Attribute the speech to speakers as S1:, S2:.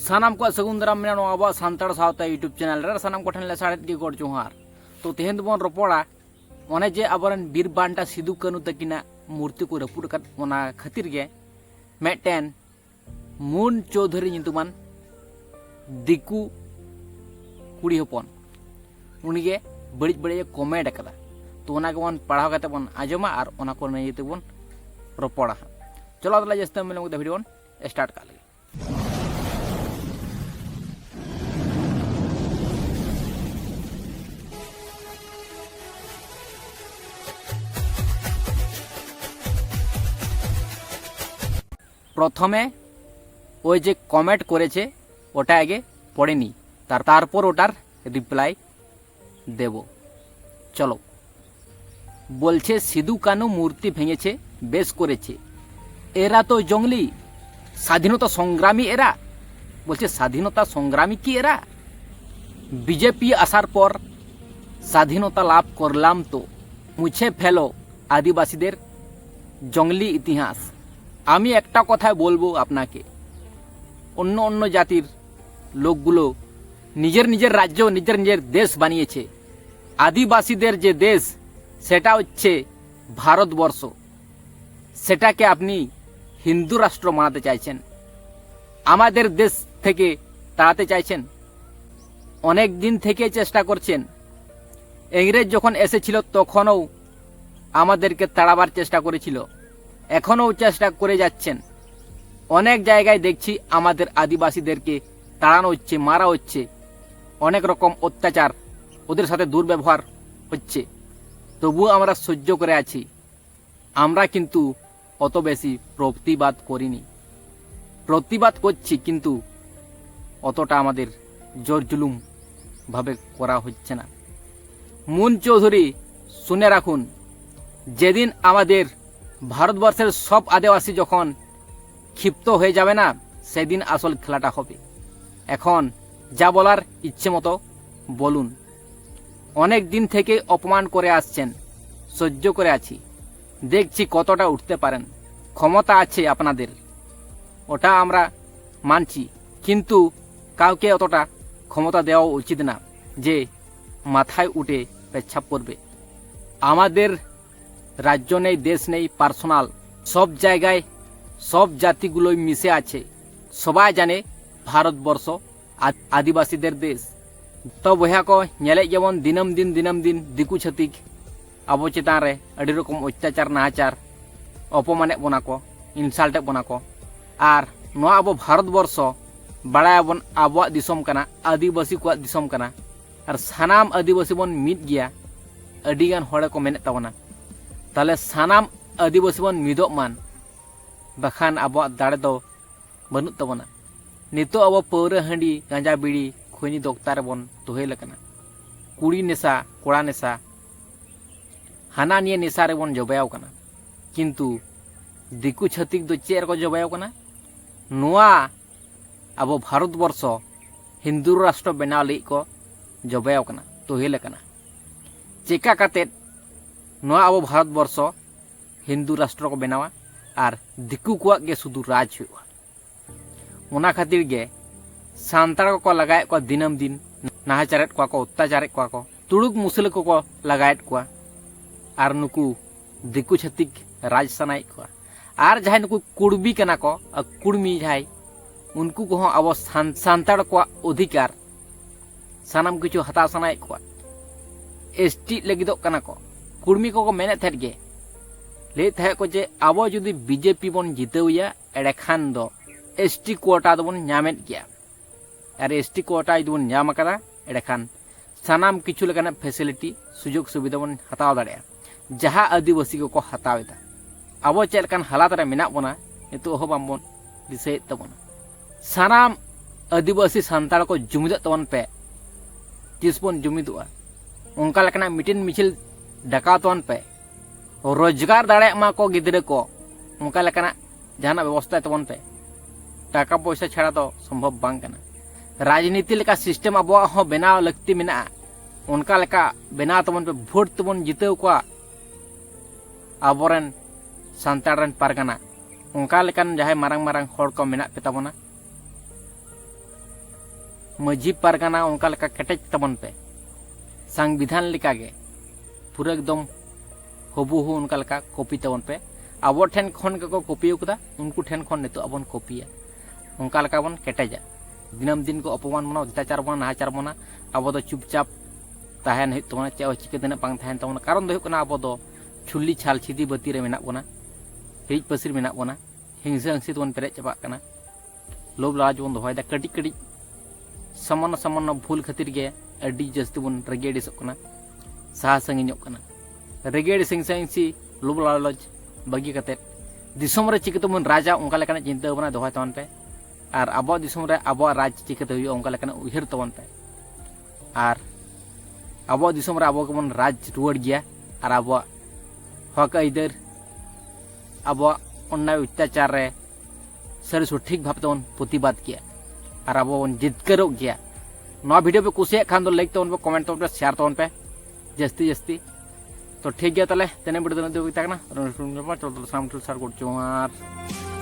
S1: सानाम को सगुन दाराम मेना अब सानताड़ सावता यूट्यूब चैनल रे सानाम को ठन ले साड़े गे गड़ जोहार तो तेहन दबन रोपड़ा ओने जे अबरन बीर बांटा सिदु कानू तकिना मूर्ति को रपुड़ कत ओना खातिर गे मेटेन मुन चौधरी नितुमान दिकु कुड़ी हपन उनगे बड़ी बड़ी कमेंट कदा तो ओना के बन पढ़ाव कते बन आजमा और ओना को नयते बन रोपड़ा चलो तला जस्ते में लोग वीडियो स्टार्ट कर ले प्रथमे ওই যে কমেন্ট করেছে ওটা আগে পড়ে নি তারপর ওটার রিপ্লাই দেব। চলো বলছে সিধু কানু মূর্তি ভেঙেছে বেশ করেছে এরা তো জঙ্গলি স্বাধীনতা সংগ্রামী এরা বলছে স্বাধীনতা সংগ্রামী কি এরা বিজেপি আসার পর স্বাধীনতা লাভ করলাম তো মুছে ফেলো আদিবাসীদের জঙ্গলি ইতিহাস। আমি একটা কথা বলবো আপনাকে অন্য অন্য জাতির লোকগুলো নিজের নিজের রাজ্য নিজের নিজের দেশ বানিয়েছে আদিবাসীদের যে দেশ সেটা হচ্ছে ভারতবর্ষ সেটাকে আপনি হিন্দু রাষ্ট্র বানাতে চাইছেন আমাদের দেশ থেকে তাড়াতে চাইছেন অনেক দিন থেকে চেষ্টা করছেন ইংরেজ যখন এসেছিল তখনও আমাদেরকে তাড়াবার চেষ্টা করেছিল এখনও চেষ্টা করে যাচ্ছেন অনেক জায়গায় দেখছি আমাদের আদিবাসীদেরকে তাড়ানো হচ্ছে মারা হচ্ছে অনেক রকম অত্যাচার ওদের সাথে দুর্ব্যবহার হচ্ছে তবুও আমরা সহ্য করে আছি আমরা কিন্তু অত বেশি প্রতিবাদ করিনি প্রতিবাদ করছি কিন্তু অতটা আমাদের জোর জুলুম ভাবে করা হচ্ছে না। মুন চৌধুরী শুনে রাখুন যেদিন আমাদের ভারতবর্ষের সব আদিবাসী যখন ক্ষিপ্ত হয়ে যাবে না সেদিন আসল খেলাটা হবে এখন যা বলার ইচ্ছে মতো বলুন অনেক দিন থেকে অপমান করে আসছেন সহ্য করে আছি দেখছি কতটা উঠতে পারেন ক্ষমতা আছে আপনাদের ওটা আমরা মানছি কিন্তু কাউকে অতটা ক্ষমতা দেওয়া উচিত না যে মাথায় উঠে পেচ্ছাপ করবে আমাদের রাজ্য নেই দেশ নেই পার্সোনাল সব জায়গায় সব জাতিগুলোই মিশে আছে সবাই জানে ভারতবর্ষ আদিবাসীদের দেশ তো বহা को ñele যেমন দিনম দিন দিকু ছাতিক আবো চেতান রে আডি রকম অত্যাচার নাহাচার অপমানে বনা को ইনসাল্টে বনা को আর নোয়া আবো ভারতবর্ষ বাড়ায়াবন আবওয়াগ দিসম কানা আদিবাসী को দিসম কানা আর সানাম আদিবাসী বন মিট গিয়া আডিগান হড়ে को মেনে তাবনা তাহলে সানাম আদিবাসী বন মিদोग मान बाखान आबोआग दाड़े दो बनू तबना नितो अब पौरा हांडी गांजा बीड़ी खैनी दोक्तार बन तोहेल कना कुड़ी नेशा कोड़ा नेशा हाना निये नेशा रे बन जबायाव कना किंतु दिकु छतिक दो चेर को जबायाव कना नोआ अब भारतवर्ष हिंदू राष्ट्र बनाव लई को जबायाव कना तोहेल कना चेका काते नोआ अब भारतवर्ष हिंदू राष्ट्र को बनावा और दिकु को शुद्ध राज हुआ उना खातिर गे सांताड़ को लगाए को दिनम दिन नाहाचारेट को अत्याचारेट को तुड़ुक मुसल को लगाएट को और नुकु दिकु छतिक राज सनाई को और जहां नुकु कुड़बी कना को कुड़मी जहां उनको को अब सांताड़ को अधिकार सानाम किछु हता सनाई को एसटी लगिदो कना को कुड़मी को मेने थे गे ले थे को जे अब जुदी बीजेपी बन जितेया एडे खान दो एसटी कोटा दबन नामेट गया और एसटी कोटा बन नाम कदा एडे खान सानाम किछु लेकाना फैसिलिटी सुजोग सुविधा बन हताव दाड़िया जहां आदिवासी को हतावेदा अब चेद लेकान हालात रे मेना बना नितो हो बामबन दिसे तबना सानाम आदिवासी सांताड़ को जुमिद तबन पे जिसबन जुमिदुआ उनका लेकाना मिटिन मिचिल डका तबन पे रोजगार दाड़े मा को गिद्रे को उनका लेकाना जहाना व्यवस्था तबन पे टाका पैसा छाड़ा तो संभव बांग कना राजनीति लेका सिस्टम अब हो बनाव लगती मेना उनका लेका बनाव तबन पे भोट तबन जितेव को आबोरेन सांताड़न पारगाना उनका लेकान जहां मारंग मारंग होड़ को मेना पे तबना माझी पारगाना उनका लेका केटेज तबन पे संविधान लेका गे पूरा एकदम हबुहु उनका लेका कॉपी तबन पे अब ठेन खन को कॉपी उकदा उनको ठेन खन नितो अबन कॉपीया उनका लेका बन केटेजा दिनम दिन को अपमान बना अत्याचार बना नाचार बना अब दो चुपचाप तहन हुई तबना चे चिके दिन बांग तहन तबना कारण दो हुकना अब दो छुल्ली छाल छिदी बती रे मेना बना हिज पसिर मेना बना हिंसा हिंसी तबन पेरे चाबा कना लोभ लाज बन दोहयदा कटी कटी सामान्य सामान्य भूल खातिर गे अड्डी जस्ती बन रेगेडी सकना साहा संगिñok कना रेगेडी हिंसा हिंसी लोभ लालच बगी कते दिसोम रे चिके तबन राजा उनका लेकना चिंता बना दोहय तबन पे और अब दिसोम रे अब राज चिकते हुई उनका लेकना उहिर तबन पे और अब दिसोम रे अब बन राज रुआड़ गया और अब हक इधर अब अन्याय अत्याचार रे सर सठिक भाव तबन प्रतिबाद किया और अब बन जितकरो गया नवा वीडियो पे कुसिया खान दो लाइक तबन पे कमेंट तबन पे शेयर तबन पे जस्ती जस्ती तो ठीक गया तले तेने वीडियो दो तकना चल सामने सर कर